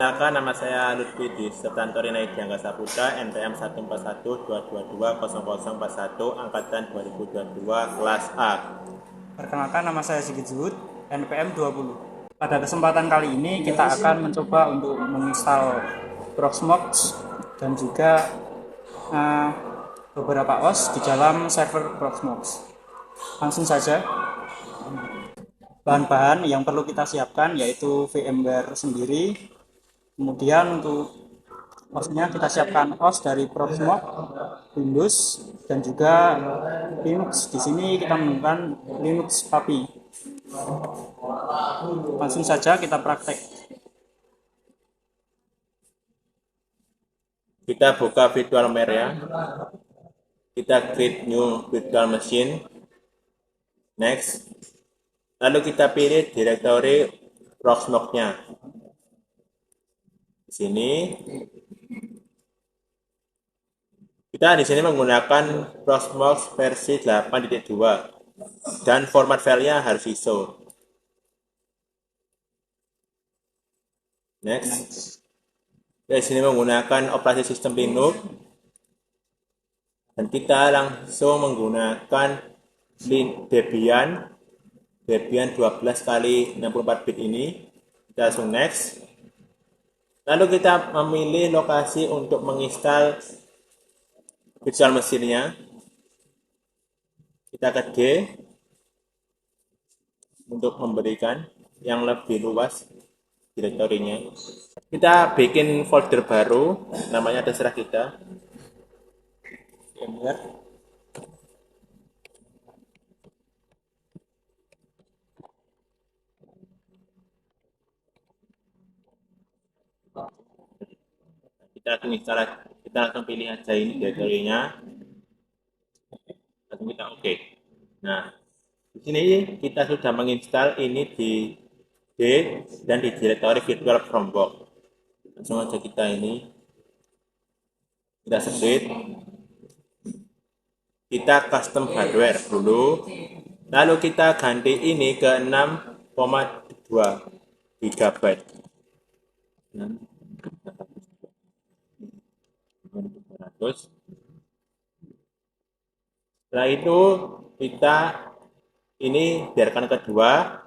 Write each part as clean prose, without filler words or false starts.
Perkenalkan, nama saya Lutfi di Septantori Naidyangga Saputra, NPM 14122200041, Angkatan 2022, kelas A. Perkenalkan, nama saya Sigit Zuhud, NPM 20. Pada kesempatan kali ini kita akan mencoba untuk menginstal Proxmox dan juga beberapa OS di dalam server Proxmox. Langsung saja. Bahan-bahan yang perlu kita siapkan yaitu VMware sendiri. Kemudian untuk OS-nya kita siapkan OS dari Proxmox, Windows, dan juga Linux. Di sini kita menemukan Linux API. Langsung saja kita praktek. Kita buka VirtualMare ya. Kita create new virtual machine. Next. Lalu kita pilih direktori Proxmox-nya. Di sini kita menggunakan Proxmox versi 8.2 dan format filenya harus ISO. Next. Di sini menggunakan operasi sistem Linux dan kita langsung menggunakan Debian 12 kali 64 bit ini. Kita langsung next. Lalu kita memilih lokasi untuk menginstal virtual mesinnya. Kita ke D untuk memberikan yang lebih luas direktorinya. Kita bikin folder baru, namanya terserah kita. VMware. Kita langsung pilih aja ini direktorinya. Langsung kita oke. Nah, di sini kita sudah menginstal ini di D dan di direktori virtual Chromebox. Langsung aja kita sebut. Kita custom hardware dulu. Lalu kita ganti ini ke 6,2 GB. Setelah itu kita biarkan kedua.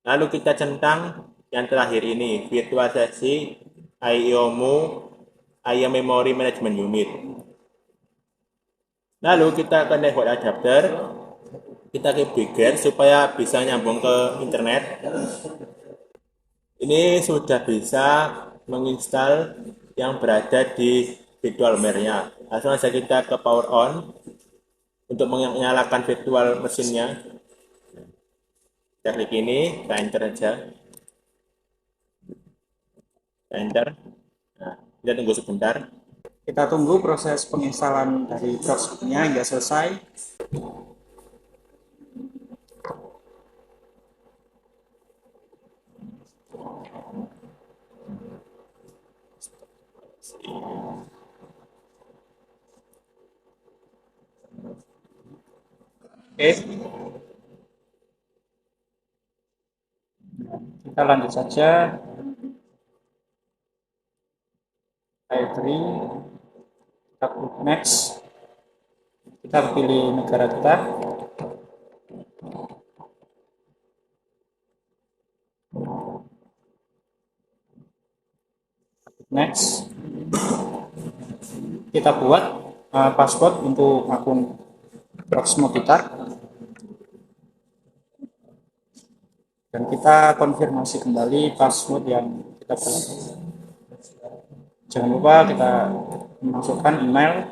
Lalu kita centang yang terakhir ini, virtualisasi IO Memory Management Unit. Lalu kita ke network adapter, kita configure supaya bisa nyambung ke internet. Ini sudah bisa menginstal yang berada di VirtualMare-nya. Langsung saja kita ke power on untuk menyalakan virtual mesinnya. Kita klik ini, kita enter aja. Kita enter. Nah, kita tunggu sebentar. Kita tunggu proses penginstalan dari Proxmox-nya hingga selesai. Oke. Kita lanjut saja. I agree. Kita klik next. Kita pilih negara kita. Next. Kita buat password untuk akun Proxmox kita. Dan kita konfirmasi kembali password yang kita buat. Jangan lupa kita memasukkan email.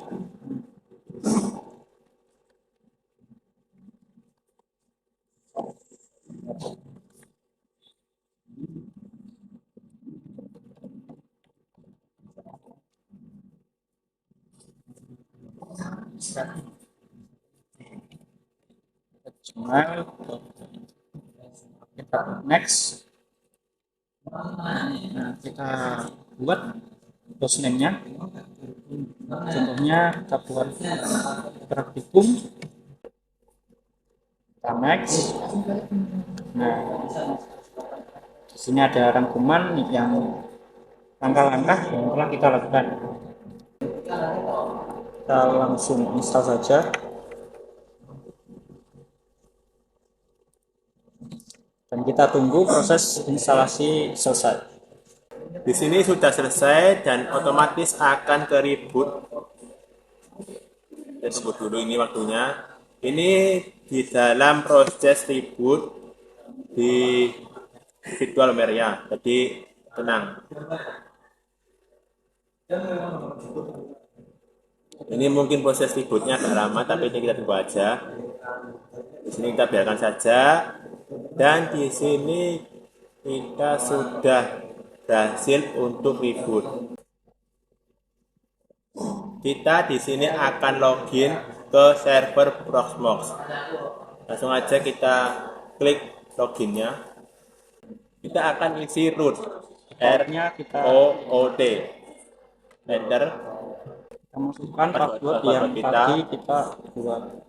Gmail. Kita next. Nah, kita buat hostname-nya. Contohnya kita buat praktikum. Kita next. Nah, Di sini ada rangkuman yang langkah-langkah yang telah kita lakukan. Kita langsung install saja. Dan kita tunggu proses instalasi selesai. Di sini sudah selesai dan otomatis akan ke reboot. Kita tunggu dulu ini waktunya. Ini di dalam proses reboot di virtual Meria. Jadi tenang. Ini mungkin proses rebootnya agak lama, tapi ini kita tunggu aja. Di sini kita biarkan saja. Dan di sini kita sudah berhasil untuk reboot. Kita di sini akan login ke server Proxmox. Langsung aja kita klik loginnya. Kita akan isi root ROOT. Enter. Kita masukkan password yang tadi kita buat.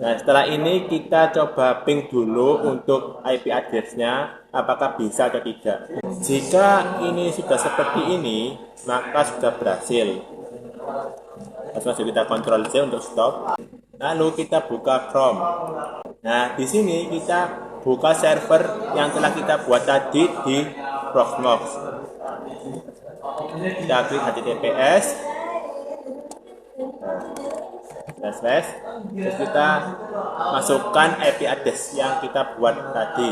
Nah, setelah ini kita coba ping dulu untuk IP address-nya apakah bisa atau tidak. Jika ini sudah seperti ini, maka sudah berhasil. Langsung saja kita Ctrl C untuk stop. Lalu kita buka Chrome. Nah, di sini kita buka server yang telah kita buat tadi di Proxmox. Kita klik https terus kita masukkan IP address yang kita buat tadi.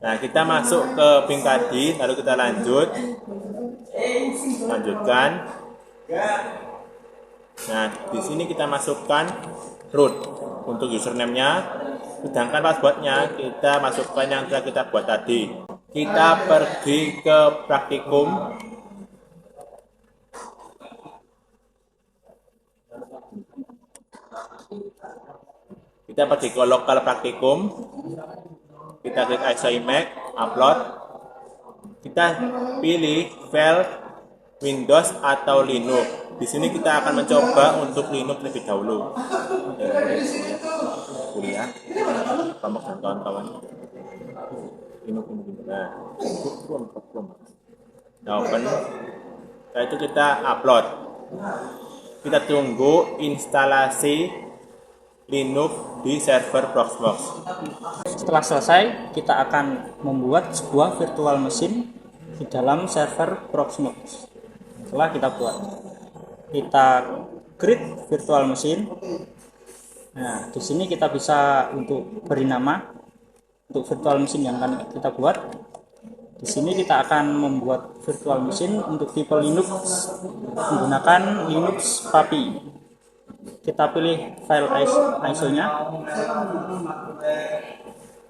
Nah, kita masuk ke ping tadi, lalu kita lanjutkan. Nah, di sini kita masukkan root untuk username-nya, sedangkan passwordnya kita masukkan yang telah kita buat tadi. Kita pergi ke praktikum. Kita pergi ke lokal praktikum, kita klik ISO image, upload, kita pilih file Windows atau Linux. Di sini kita akan mencoba untuk Linux lebih dahulu. Kuliah, kelompok dan kawan-kawan. Linux. Nah, open. Setelah itu kita upload. Kita tunggu instalasi Linux di server Proxmox. Setelah selesai, kita akan membuat sebuah virtual machine di dalam server Proxmox. Setelah kita buat, kita create virtual machine. Nah, di sini kita bisa untuk beri nama untuk virtual machine yang akan kita buat. Di sini kita akan membuat virtual machine untuk tipe Linux menggunakan Linux Puppy. Kita pilih file ISO-nya.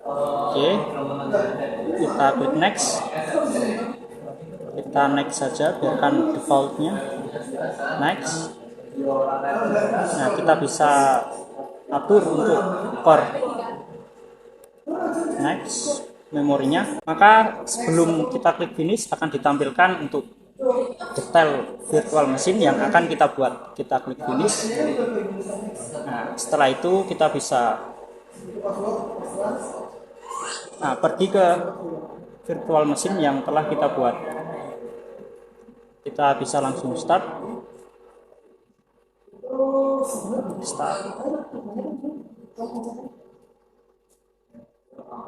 Oke. Kita klik next. Kita next saja, biarkan defaultnya. Next. Nah, kita bisa atur untuk core. Next. Memorinya. Maka sebelum kita klik finish akan ditampilkan untuk detail virtual machine yang akan kita buat. Kita klik finish. Nah, setelah itu kita bisa pergi ke virtual machine yang telah kita buat. Kita bisa langsung start.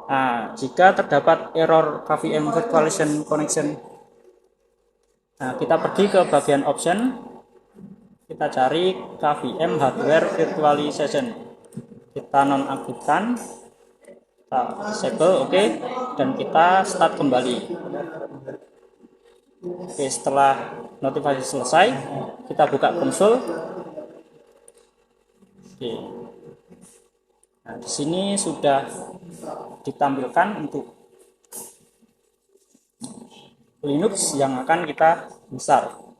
Nah, jika terdapat error KVM virtualization connection, nah, kita pergi ke bagian option, kita cari KVM hardware virtualization, kita nonaktifkan, kita disable, oke, dan kita start kembali. Oke, setelah notifikasi selesai, kita buka konsol. Oke. Nah, di sini sudah ditampilkan untuk Linux yang akan kita install.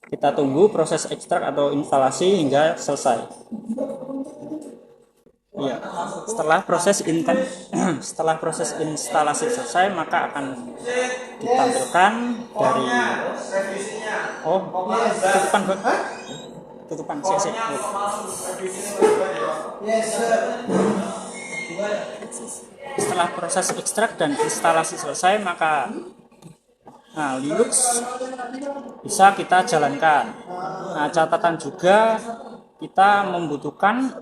Kita tunggu proses ekstrak atau instalasi hingga selesai. Ya, setelah proses instalasi selesai, maka akan ditampilkan dari tutupan CC. Setelah proses ekstrak dan instalasi selesai, maka Linux bisa kita jalankan. Catatan juga kita membutuhkan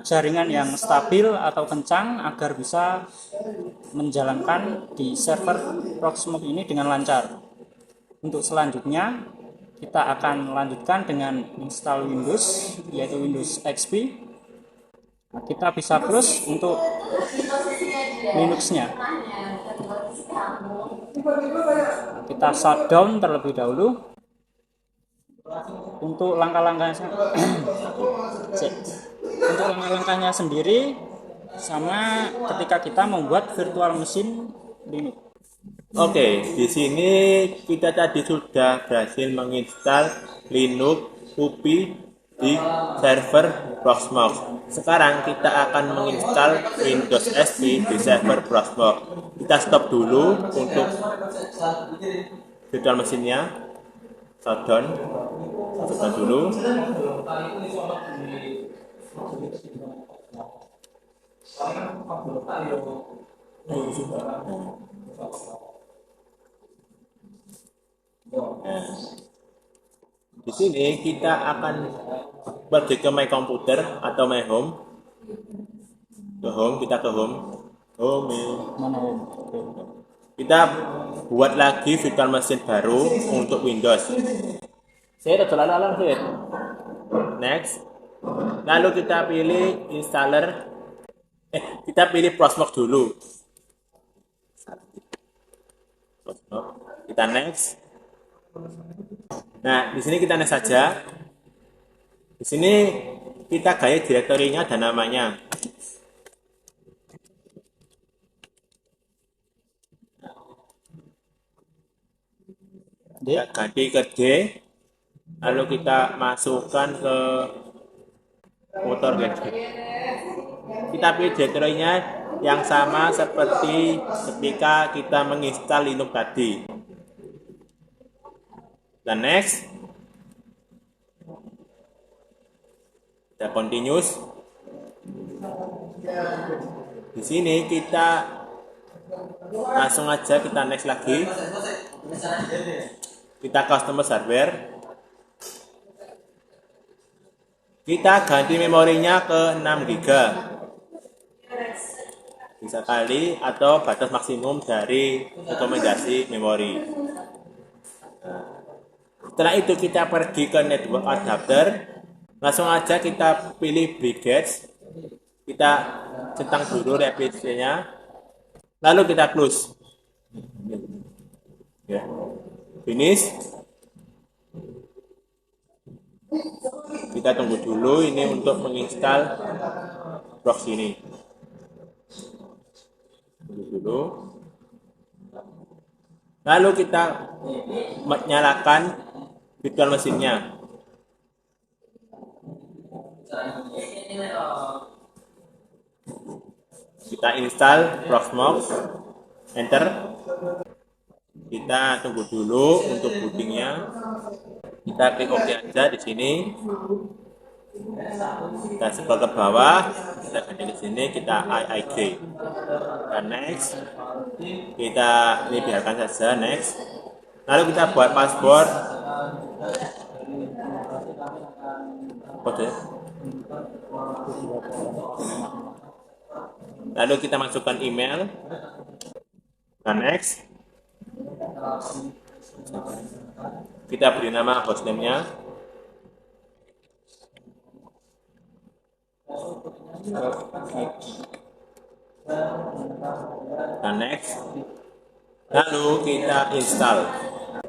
jaringan yang stabil atau kencang agar bisa menjalankan di server Proxmox ini dengan lancar. Untuk selanjutnya kita akan lanjutkan dengan install Windows, yaitu Windows XP. Kita bisa close untuk Linux-nya. Kita shutdown terlebih dahulu. Untuk langkah-langkahnya sendiri sama ketika kita membuat virtual machine Linux. Oke, di sini kita tadi sudah berhasil menginstal Linux UPI di server Proxmox. Sekarang kita akan menginstal Windows XP di server Proxmox. Kita stop dulu untuk virtual mesinnya, shutdown dulu. Di sini kita akan pergi ke My Computer atau My Home. Kita ke Home. Kita buat lagi virtual machine baru untuk Windows. Saya udah alam sih. Next. Lalu kita pilih installer. Kita pilih Proxmox dulu. Kita next. Nah, di sini kita next saja. Di sini kita gaya direktorinya dan namanya. Kita ganti ke D. Lalu kita masukkan ke motor gadget. Kita pilih direktorinya yang sama seperti ketika kita menginstal Linux tadi. Dan next, kita continuous. Di sini kita langsung aja kita next lagi. Kita customer hardware. Kita ganti memorinya ke 6 GB. Bisa kali atau batas maksimum dari rekomendasi memori. Setelah itu kita pergi ke network adapter, langsung aja kita pilih brigades, kita centang dulu repetisinya, lalu kita close. Ya. Finish. Kita tunggu dulu ini untuk menginstal proxy ini. Tunggu dulu. Lalu kita nyalakan virtual mesinnya. Kita install Proxmox, enter. Kita tunggu dulu untuk bootingnya. Kita klik OK aja di sini. Kita scroll ke bawah, kita ganti di sini, kita IIG. Dan next, kita ini biarkan saja next. Lalu kita buat password. Kode. Lalu kita masukkan email. Dan next. Kita beri nama hostname-nya. Dan next. Lalu kita install.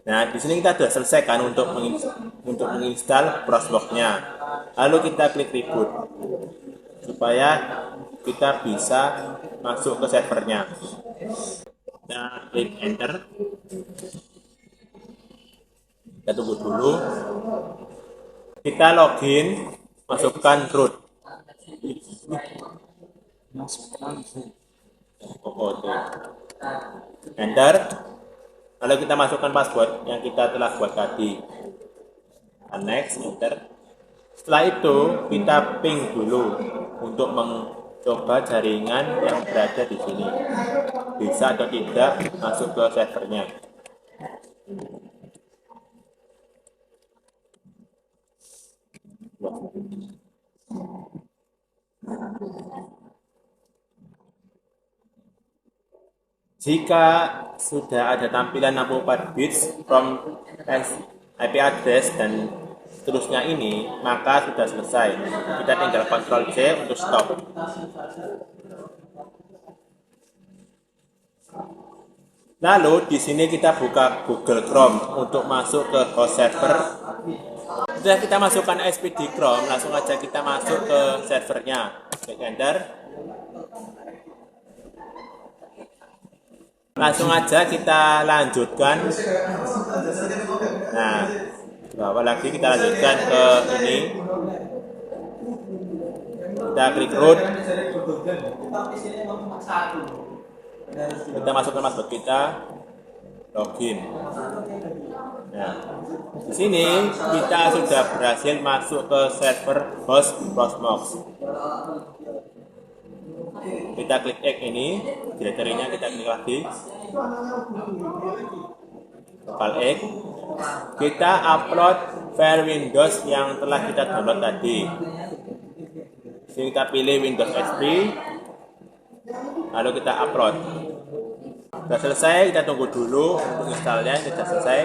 Nah, di sini kita sudah selesai kan untuk menginstal Proxmox-nya. Lalu kita klik reboot supaya kita bisa masuk ke servernya. Kita klik enter. Kita tunggu dulu. Kita login, masukkan root. Enter. Lalu kita masukkan password yang kita telah buat tadi. Next, enter. Setelah itu kita ping dulu untuk coba jaringan yang berada di sini bisa atau tidak masuk ke servernya. Jika sudah ada tampilan 64 bits from IP address dan seterusnya ini, maka sudah selesai. Kita tinggal Ctrl C untuk stop. Lalu di sini kita buka Google Chrome untuk masuk ke host server. Sudah kita masukkan IP di Chrome, langsung aja kita masuk ke servernya. Klik enter. Langsung aja kita lanjutkan. Nah, bawah lagi kita lanjutkan ke ini. Kita klik root. Kita masukkan password kita, login. Nah, di sini kita sudah berhasil masuk ke server host Proxmox. Kita klik X ini, direktorinya kita klik lagi, lokal X. Kita upload file Windows yang telah kita download tadi. Sini kita pilih Windows XP, lalu kita upload. Sudah selesai, kita tunggu dulu untuk installnya. Sudah selesai,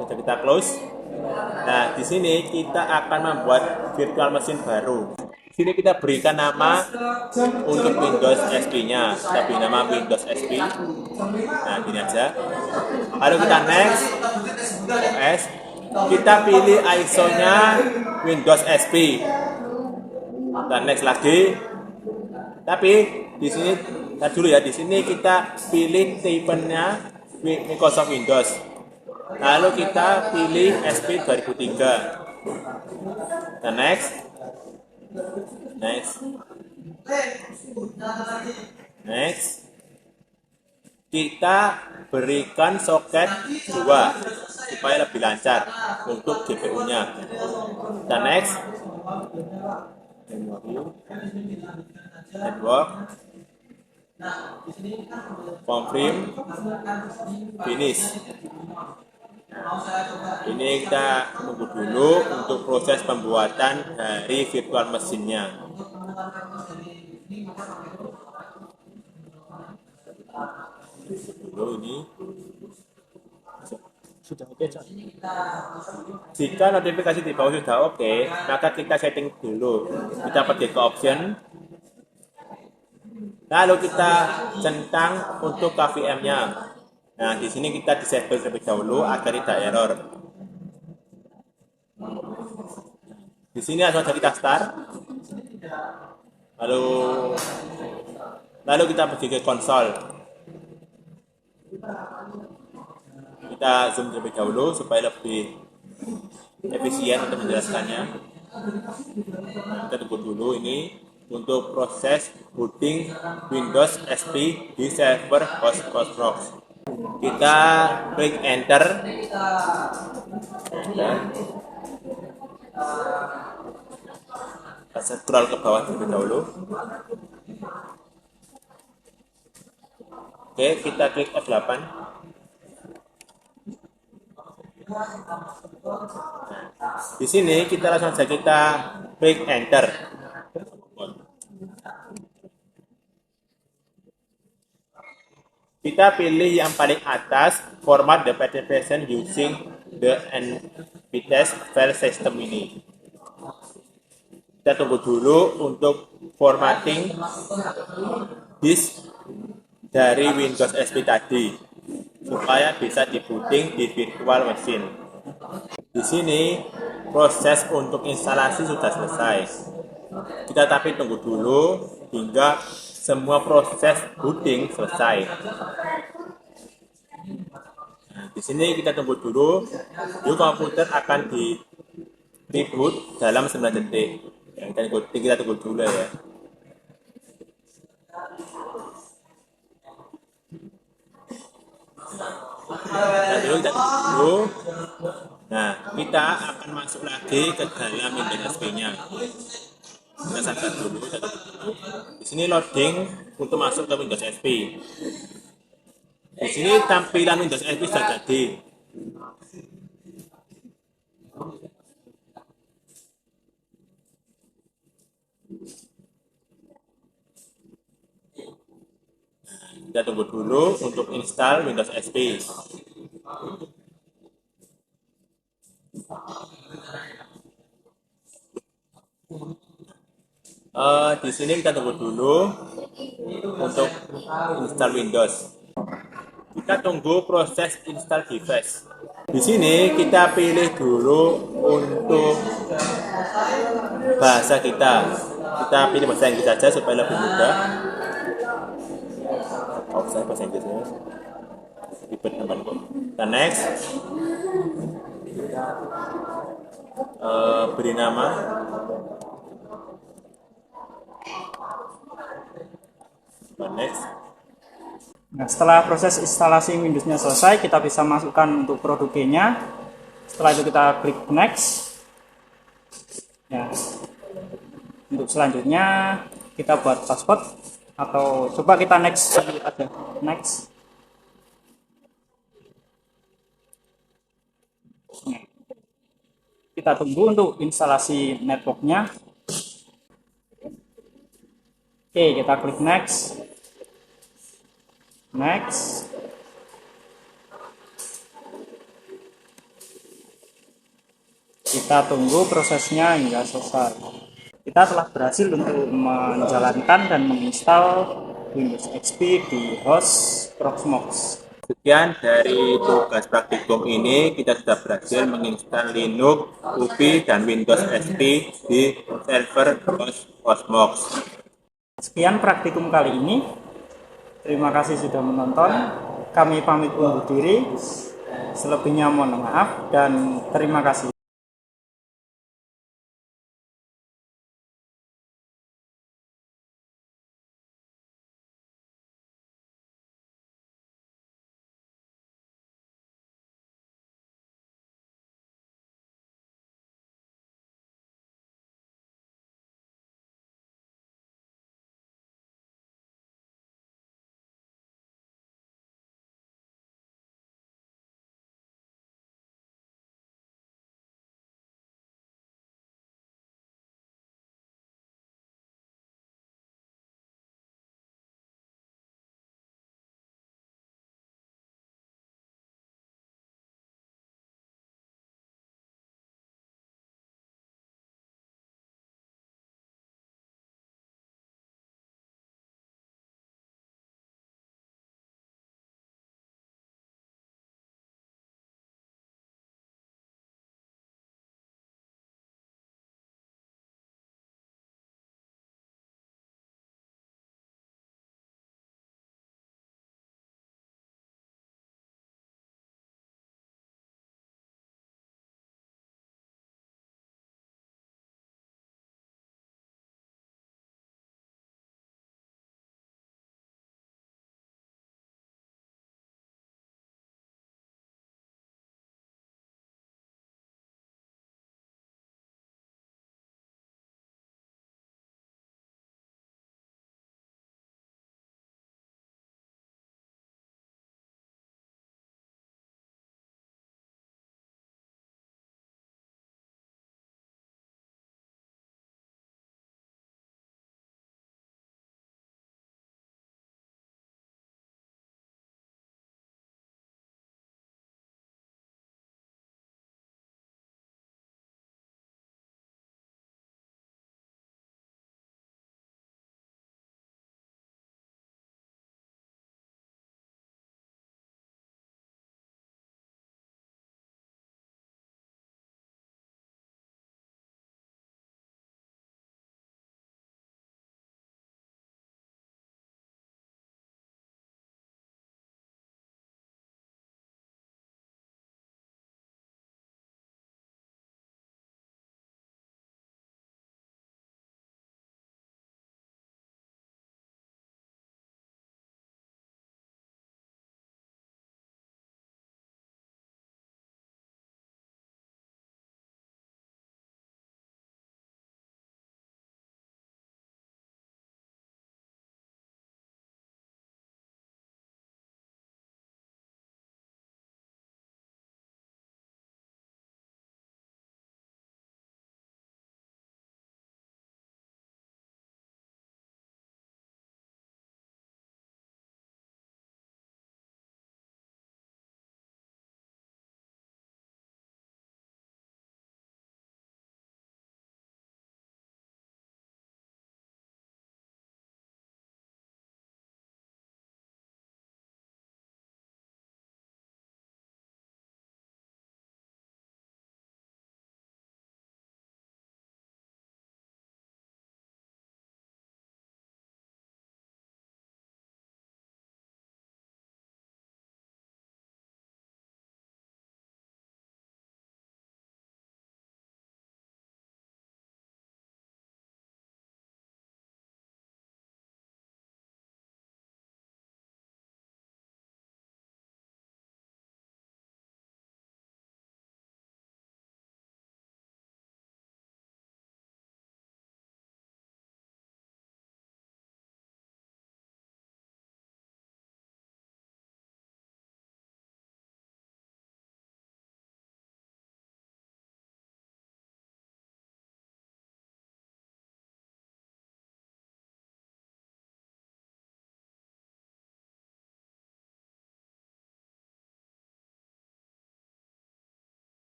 sudah kita close. Nah, di sini kita akan membuat virtual machine baru. Sini kita berikan nama untuk Windows XP-nya. Kita beri nama Windows XP. Nah, gini aja. Lalu kita next, OS. Kita pilih ISO-nya Windows XP. Kita next lagi. Tapi di sini, dulu ya. Di sini kita pilih type-nya Microsoft Windows. Lalu kita pilih XP 2003. Kita next. Next. Kita berikan soket 2 supaya lebih lancar untuk GPU-nya. Kita next. Network. Confirm. Finish. Ini kita tunggu dulu untuk proses pembuatan dari virtual mesinnya. Dulu ini Sudah oke, Cak. jika notifikasi di bawah sudah oke, maka kita setting dulu. Kita pergi ke option, lalu kita centang untuk KVM-nya. Nah, di sini kita disable terlebih dahulu agar tidak error. Di sini langsung saja kita start. Lalu kita pergi ke konsol. Kita zoom terlebih dahulu supaya lebih efisien untuk menjelaskannya. Nah, kita tunggu dulu ini untuk proses booting Windows XP di server host Proxmox. Kita klik enter. Kita scroll ke bawah terlebih dahulu. Oke, kita klik F8. Di sini kita langsung saja kita klik enter. Kita pilih yang paling atas, format the presentation using the NVDAS file system ini. Kita tunggu dulu untuk formatting disk dari Windows XP tadi supaya bisa di-booting di virtual machine. Di sini proses untuk instalasi sudah selesai. Kita tapi tunggu dulu hingga semua proses booting selesai. Nah, di sini kita tunggu dulu. Yuk, komputer akan di reboot dalam 9 detik. Ya, kita tunggu dulu ya. Kita tunggu dulu. Nah, kita akan masuk lagi ke dalam Windows XP-nya. Kita sabar dulu. Di sini loading untuk masuk ke Windows XP. Di sini tampilan Windows XP sudah jadi. Kita tunggu dulu untuk install Windows XP. Di sini kita tunggu dulu untuk install Windows. Kita tunggu proses install device. Di sini kita pilih dulu untuk bahasa kita. Kita pilih bahasa Inggris saja supaya lebih mudah. Oh, saya bahasa Inggrisnya. Ribet namanya. Kita next. Beri nama. Kita next. Nah, setelah proses instalasi Windows-nya selesai, kita bisa masukkan untuk produk G-nya. Setelah itu kita klik next. Ya. Untuk selanjutnya kita buat password atau coba kita next aja. Next. Nah, kita tunggu untuk instalasi networknya. Oke, kita klik next. Next. Kita tunggu prosesnya hingga selesai. Kita telah berhasil untuk menjalankan dan menginstal Windows XP di host Proxmox. Sekian dari tugas praktikum ini, kita sudah berhasil menginstal Linux, UEFI, dan Windows XP di server host Proxmox. Sekian praktikum kali ini. Terima kasih sudah menonton. Kami pamit undur diri. Selebihnya mohon maaf dan terima kasih.